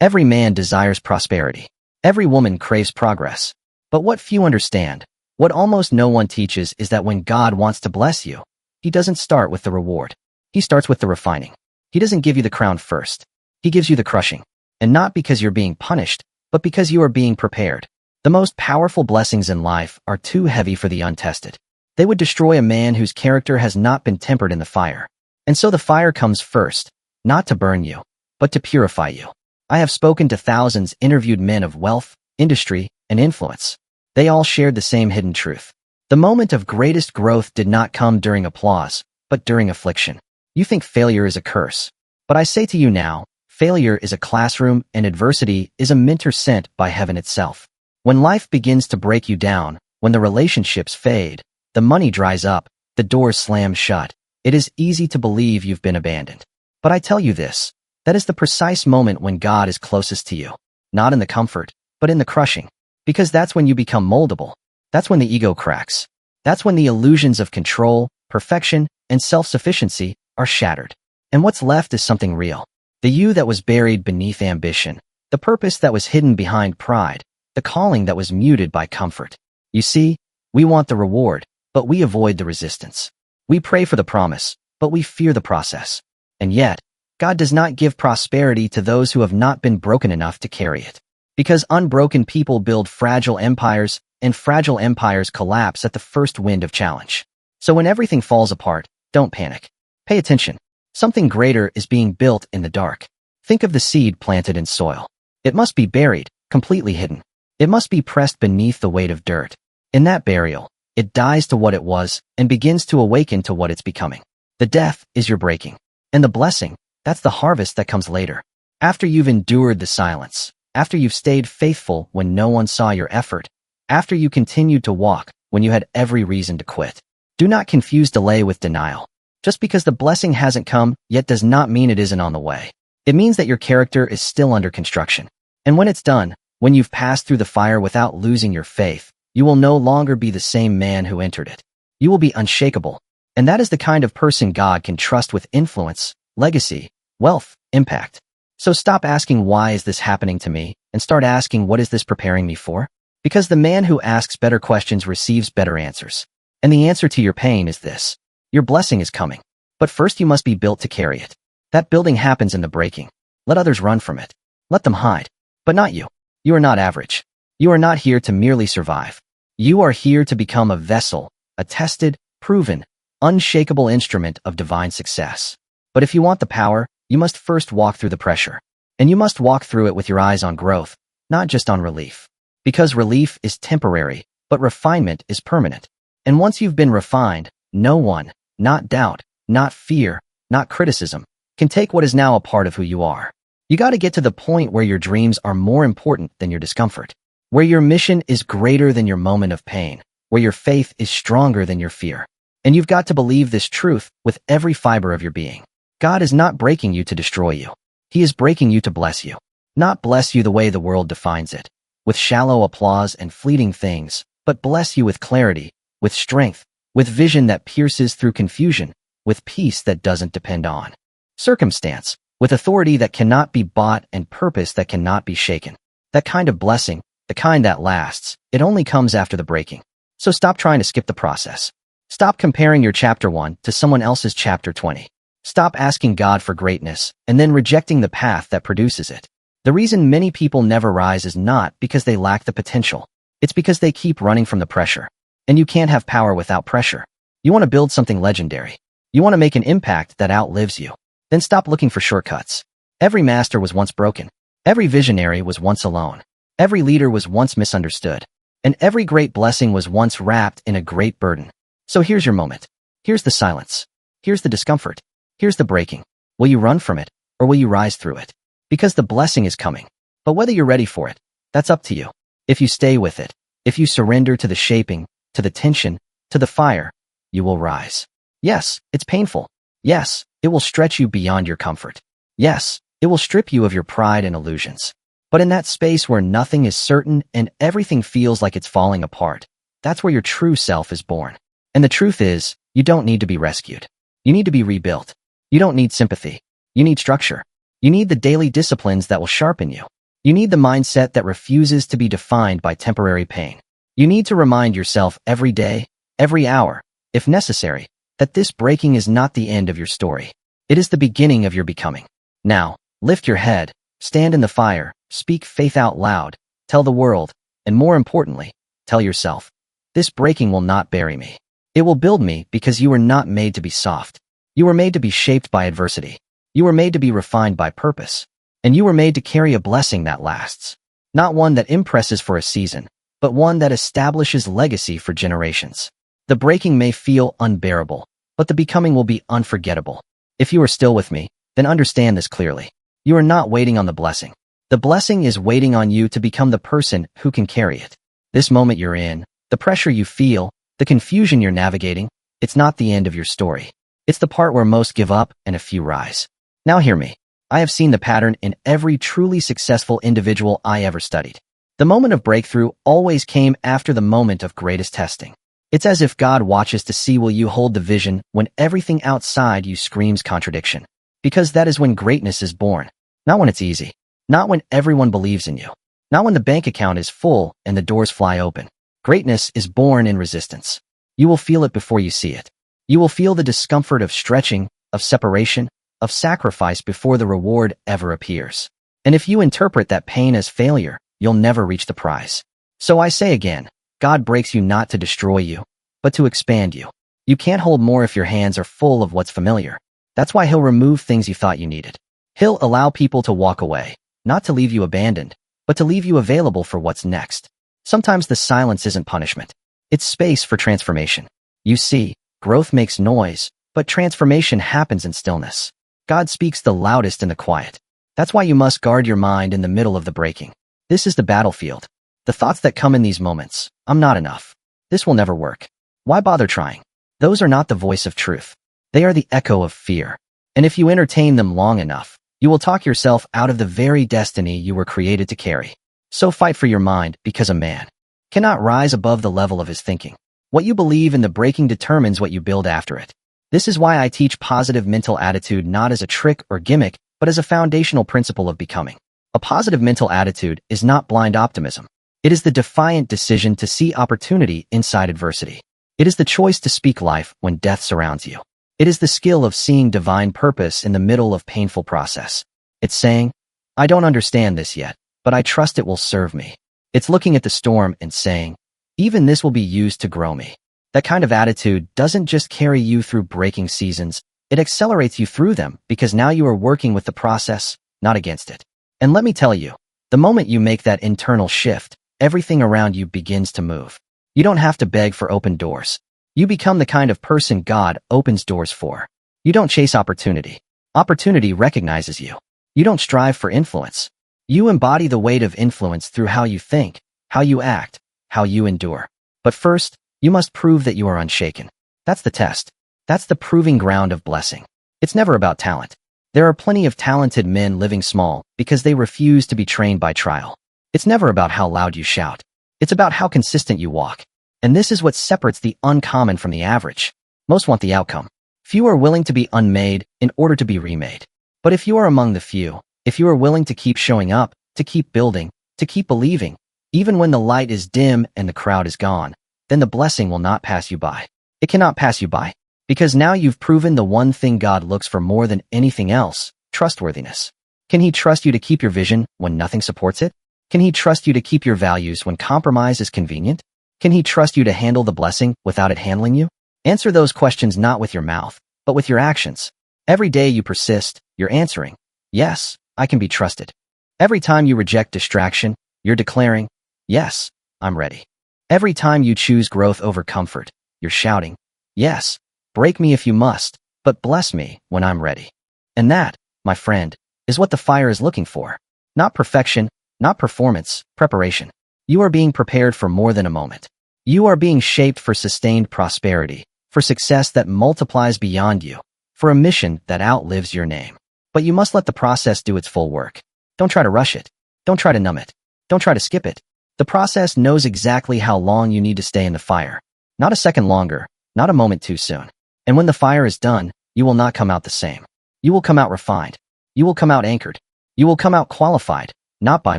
Every man desires prosperity. Every woman craves progress. But what few understand, what almost no one teaches, is that when God wants to bless you, He doesn't start with the reward. He starts with the refining. He doesn't give you the crown first. He gives you the crushing. And not because you're being punished, but because you are being prepared. The most powerful blessings in life are too heavy for the untested. They would destroy a man whose character has not been tempered in the fire. And so the fire comes first, not to burn you, but to purify you. I have spoken to thousands, interviewed men of wealth, industry, and influence. They all shared the same hidden truth. The moment of greatest growth did not come during applause, but during affliction. You think failure is a curse. But I say to you now, failure is a classroom and adversity is a mentor sent by heaven itself. When life begins to break you down, when the relationships fade, the money dries up, the doors slam shut, it is easy to believe you've been abandoned. But I tell you this, that is the precise moment when God is closest to you. Not in the comfort, but in the crushing. Because that's when you become moldable. That's when the ego cracks. That's when the illusions of control, perfection, and self-sufficiency are shattered. And what's left is something real. The you that was buried beneath ambition, the purpose that was hidden behind pride, the calling that was muted by comfort. You see, we want the reward, but we avoid the resistance. We pray for the promise, but we fear the process. And yet, God does not give prosperity to those who have not been broken enough to carry it. Because unbroken people build fragile empires, and fragile empires collapse at the first wind of challenge. So when everything falls apart, don't panic. Pay attention. Something greater is being built in the dark. Think of the seed planted in soil. It must be buried, completely hidden. It must be pressed beneath the weight of dirt. In that burial, it dies to what it was and begins to awaken to what it's becoming. The death is your breaking. And the blessing, that's the harvest that comes later. After you've endured the silence, after you've stayed faithful when no one saw your effort, after you continued to walk when you had every reason to quit. Do not confuse delay with denial. Just because the blessing hasn't come yet does not mean it isn't on the way. It means that your character is still under construction. And when it's done, when you've passed through the fire without losing your faith, you will no longer be the same man who entered it. You will be unshakable. And that is the kind of person God can trust with influence, legacy, wealth, impact. So stop asking, why is this happening to me? And start asking, what is this preparing me for? Because the man who asks better questions receives better answers. And the answer to your pain is this. Your blessing is coming. But first you must be built to carry it. That building happens in the breaking. Let others run from it. Let them hide. But not you. You are not average. You are not here to merely survive. You are here to become a vessel, a tested, proven, unshakable instrument of divine success. But if you want the power, you must first walk through the pressure. And you must walk through it with your eyes on growth, not just on relief. Because relief is temporary, but refinement is permanent. And once you've been refined, no one, not doubt, not fear, not criticism, can take what is now a part of who you are. You got to get to the point where your dreams are more important than your discomfort, where your mission is greater than your moment of pain, where your faith is stronger than your fear. And you've got to believe this truth with every fiber of your being. God is not breaking you to destroy you. He is breaking you to bless you. Not bless you the way the world defines it, with shallow applause and fleeting things, but bless you with clarity, with strength, with vision that pierces through confusion, with peace that doesn't depend on circumstance, with authority that cannot be bought and purpose that cannot be shaken. That kind of blessing, the kind that lasts, it only comes after the breaking. So stop trying to skip the process. Stop comparing your chapter 1 to someone else's chapter 20. Stop asking God for greatness and then rejecting the path that produces it. The reason many people never rise is not because they lack the potential. It's because they keep running from the pressure. And you can't have power without pressure. You want to build something legendary. You want to make an impact that outlives you. Then stop looking for shortcuts. Every master was once broken. Every visionary was once alone. Every leader was once misunderstood. And every great blessing was once wrapped in a great burden. So here's your moment. Here's the silence. Here's the discomfort. Here's the breaking. Will you run from it, or will you rise through it? Because the blessing is coming. But whether you're ready for it, that's up to you. If you stay with it, if you surrender to the shaping, to the tension, to the fire, you will rise. Yes, it's painful. Yes, it will stretch you beyond your comfort. Yes, it will strip you of your pride and illusions. But in that space where nothing is certain and everything feels like it's falling apart, that's where your true self is born. And the truth is, you don't need to be rescued. You need to be rebuilt. You don't need sympathy. You need structure. You need the daily disciplines that will sharpen you. You need the mindset that refuses to be defined by temporary pain. You need to remind yourself every day, every hour, if necessary, that this breaking is not the end of your story. It is the beginning of your becoming. Now, lift your head, stand in the fire, speak faith out loud, tell the world, and more importantly, tell yourself, this breaking will not bury me. It will build me because you were not made to be soft. You were made to be shaped by adversity. You were made to be refined by purpose. And you were made to carry a blessing that lasts. Not one that impresses for a season, but one that establishes legacy for generations. The breaking may feel unbearable, but the becoming will be unforgettable. If you are still with me, then understand this clearly. You are not waiting on the blessing. The blessing is waiting on you to become the person who can carry it. This moment you're in, the pressure you feel, the confusion you're navigating, it's not the end of your story. It's the part where most give up and a few rise. Now hear me. I have seen the pattern in every truly successful individual I ever studied. The moment of breakthrough always came after the moment of greatest testing. It's as if God watches to see will you hold the vision when everything outside you screams contradiction. Because that is when greatness is born. Not when it's easy. Not when everyone believes in you. Not when the bank account is full and the doors fly open. Greatness is born in resistance. You will feel it before you see it. You will feel the discomfort of stretching, of separation, of sacrifice before the reward ever appears. And if you interpret that pain as failure, you'll never reach the prize. So I say again, God breaks you not to destroy you, but to expand you. You can't hold more if your hands are full of what's familiar. That's why He'll remove things you thought you needed. He'll allow people to walk away, not to leave you abandoned, but to leave you available for what's next. Sometimes the silence isn't punishment. It's space for transformation. You see, growth makes noise, but transformation happens in stillness. God speaks the loudest in the quiet. That's why you must guard your mind in the middle of the breaking. This is the battlefield. The thoughts that come in these moments, I'm not enough. This will never work. Why bother trying? Those are not the voice of truth. They are the echo of fear. And if you entertain them long enough, you will talk yourself out of the very destiny you were created to carry. So fight for your mind, because a man cannot rise above the level of his thinking. What you believe in the breaking determines what you build after it. This is why I teach positive mental attitude not as a trick or gimmick, but as a foundational principle of becoming. A positive mental attitude is not blind optimism. It is the defiant decision to see opportunity inside adversity. It is the choice to speak life when death surrounds you. It is the skill of seeing divine purpose in the middle of painful process. It's saying, I don't understand this yet, but I trust it will serve me. It's looking at the storm and saying, even this will be used to grow me. That kind of attitude doesn't just carry you through breaking seasons, it accelerates you through them because now you are working with the process, not against it. And let me tell you, the moment you make that internal shift, everything around you begins to move. You don't have to beg for open doors. You become the kind of person God opens doors for. You don't chase opportunity. Opportunity recognizes you. You don't strive for influence. You embody the weight of influence through how you think, how you act, how you endure. But first, you must prove that you are unshaken. That's the test. That's the proving ground of blessing. It's never about talent. There are plenty of talented men living small because they refuse to be trained by trial. It's never about how loud you shout. It's about how consistent you walk. And this is what separates the uncommon from the average. Most want the outcome. Few are willing to be unmade in order to be remade. But if you are among the few, if you are willing to keep showing up, to keep building, to keep believing, even when the light is dim and the crowd is gone, then the blessing will not pass you by. It cannot pass you by. Because now you've proven the one thing God looks for more than anything else, trustworthiness. Can He trust you to keep your vision when nothing supports it? Can He trust you to keep your values when compromise is convenient? Can He trust you to handle the blessing without it handling you? Answer those questions not with your mouth, but with your actions. Every day you persist, you're answering, yes, I can be trusted. Every time you reject distraction, you're declaring, yes, I'm ready. Every time you choose growth over comfort, you're shouting, yes, break me if you must, but bless me when I'm ready. And that, my friend, is what the fire is looking for. Not perfection, not performance, preparation. You are being prepared for more than a moment. You are being shaped for sustained prosperity, for success that multiplies beyond you, for a mission that outlives your name. But you must let the process do its full work. Don't try to rush it. Don't try to numb it. Don't try to skip it. The process knows exactly how long you need to stay in the fire. Not a second longer, not a moment too soon. And when the fire is done, you will not come out the same. You will come out refined. You will come out anchored. You will come out qualified, not by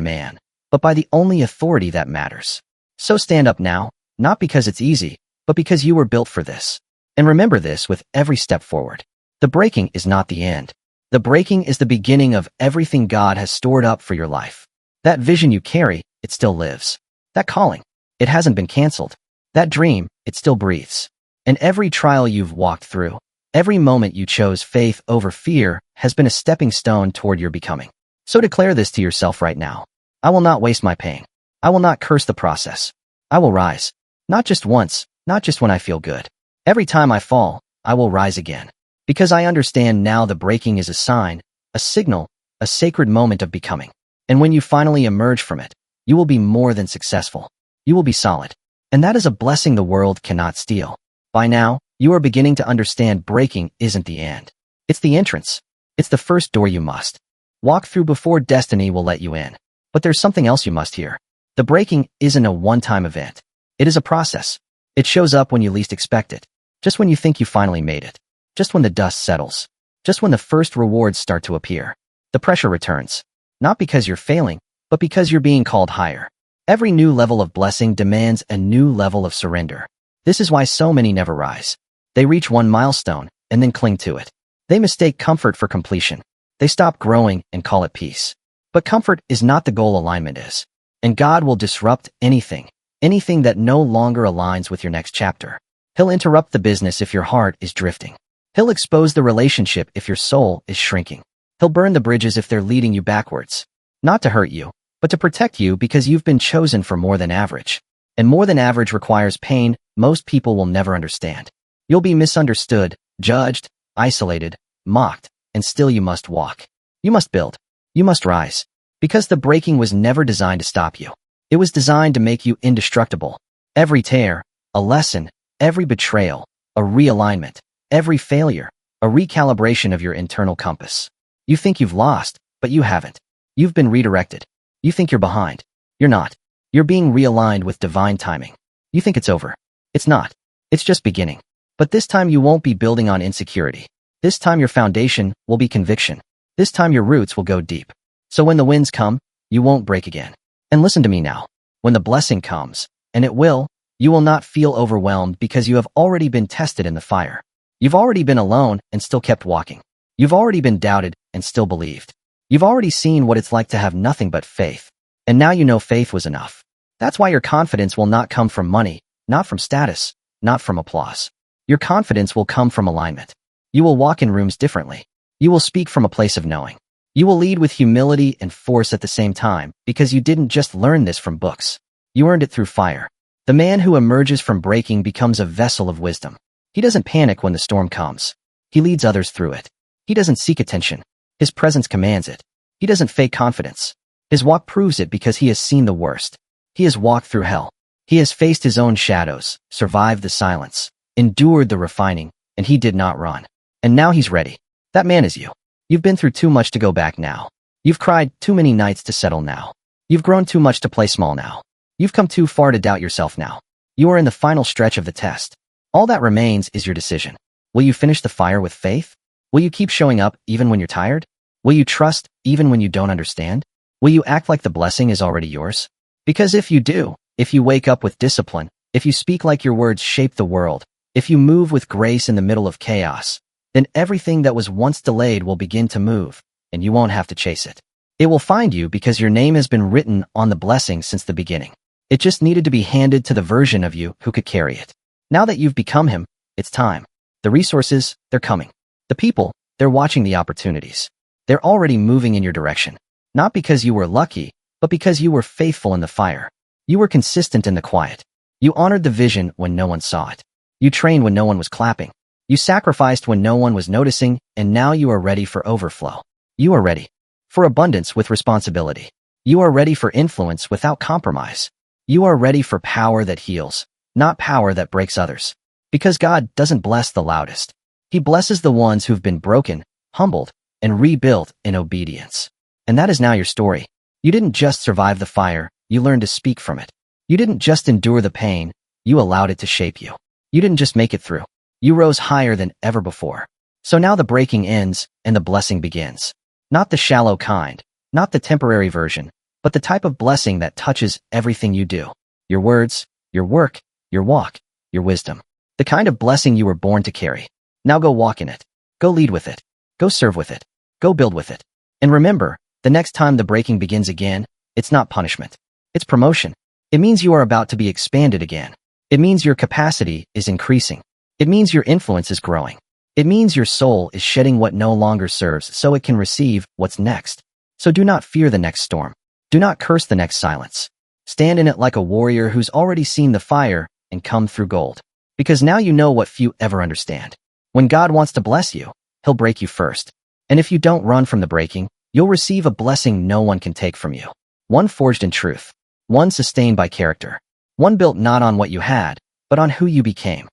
man, but by the only authority that matters. So stand up now, not because it's easy, but because you were built for this. And remember this with every step forward. The breaking is not the end. The breaking is the beginning of everything God has stored up for your life. That vision you carry, it still lives. That calling, it hasn't been canceled. That dream, it still breathes. And every trial you've walked through, every moment you chose faith over fear has been a stepping stone toward your becoming. So declare this to yourself right now. I will not waste my pain. I will not curse the process. I will rise. Not just once, not just when I feel good. Every time I fall, I will rise again. Because I understand now the breaking is a sign, a signal, a sacred moment of becoming. And when you finally emerge from it, you will be more than successful. You will be solid. And that is a blessing the world cannot steal. By now, you are beginning to understand breaking isn't the end. It's the entrance. It's the first door you must walk through before destiny will let you in. But there's something else you must hear. The breaking isn't a one-time event. It is a process. It shows up when you least expect it. Just when you think you finally made it. Just when the dust settles. Just when the first rewards start to appear. The pressure returns. Not because you're failing, but because you're being called higher. Every new level of blessing demands a new level of surrender. This is why so many never rise. They reach one milestone and then cling to it. They mistake comfort for completion. They stop growing and call it peace. But comfort is not the goal, alignment is. And God will disrupt anything that no longer aligns with your next chapter. He'll interrupt the business if your heart is drifting. He'll expose the relationship if your soul is shrinking. He'll burn the bridges if they're leading you backwards. Not to hurt you, but to protect you because you've been chosen for more than average. And more than average requires pain most people will never understand. You'll be misunderstood, judged, isolated, mocked, and still you must walk. You must build. You must rise. Because the breaking was never designed to stop you. It was designed to make you indestructible. Every tear, a lesson, every betrayal, a realignment, every failure, a recalibration of your internal compass. You think you've lost, but you haven't. You've been redirected. You think you're behind. You're not. You're being realigned with divine timing. You think it's over. It's not. It's just beginning. But this time you won't be building on insecurity. This time your foundation will be conviction. This time your roots will go deep. So when the winds come, you won't break again. And listen to me now. When the blessing comes, and it will, you will not feel overwhelmed because you have already been tested in the fire. You've already been alone and still kept walking. You've already been doubted and still believed. You've already seen what it's like to have nothing but faith. And now you know faith was enough. That's why your confidence will not come from money, not from status, not from applause. Your confidence will come from alignment. You will walk in rooms differently. You will speak from a place of knowing. You will lead with humility and force at the same time because you didn't just learn this from books. You earned it through fire. The man who emerges from breaking becomes a vessel of wisdom. He doesn't panic when the storm comes. He leads others through it. He doesn't seek attention. His presence commands it. He doesn't fake confidence. His walk proves it because he has seen the worst. He has walked through hell. He has faced his own shadows, survived the silence, endured the refining, and he did not run. And now he's ready. That man is you. You've been through too much to go back now. You've cried too many nights to settle now. You've grown too much to play small now. You've come too far to doubt yourself now. You are in the final stretch of the test. All that remains is your decision. Will you finish the fire with faith? Will you keep showing up even when you're tired? Will you trust even when you don't understand? Will you act like the blessing is already yours? Because if you do, if you wake up with discipline, if you speak like your words shape the world, if you move with grace in the middle of chaos, then everything that was once delayed will begin to move, and you won't have to chase it. It will find you because your name has been written on the blessing since the beginning. It just needed to be handed to the version of you who could carry it. Now that you've become him, it's time. The resources, they're coming. The people, they're watching the opportunities. They're already moving in your direction. Not because you were lucky, but because you were faithful in the fire. You were consistent in the quiet. You honored the vision when no one saw it. You trained when no one was clapping. You sacrificed when no one was noticing, and now you are ready for overflow. You are ready for abundance with responsibility. You are ready for influence without compromise. You are ready for power that heals, not power that breaks others. Because God doesn't bless the loudest. He blesses the ones who've been broken, humbled, and rebuilt in obedience. And that is now your story. You didn't just survive the fire, you learned to speak from it. You didn't just endure the pain, you allowed it to shape you. You didn't just make it through. You rose higher than ever before. So now the breaking ends and the blessing begins. Not the shallow kind, not the temporary version, but the type of blessing that touches everything you do. Your words, your work, your walk, your wisdom. The kind of blessing you were born to carry. Now go walk in it. Go lead with it. Go serve with it. Go build with it. And remember, the next time the breaking begins again, it's not punishment. It's promotion. It means you are about to be expanded again. It means your capacity is increasing. It means your influence is growing. It means your soul is shedding what no longer serves so it can receive what's next. So do not fear the next storm. Do not curse the next silence. Stand in it like a warrior who's already seen the fire and come through gold. Because now you know what few ever understand. When God wants to bless you, He'll break you first. And if you don't run from the breaking, you'll receive a blessing no one can take from you. One forged in truth. One sustained by character. One built not on what you had, but on who you became.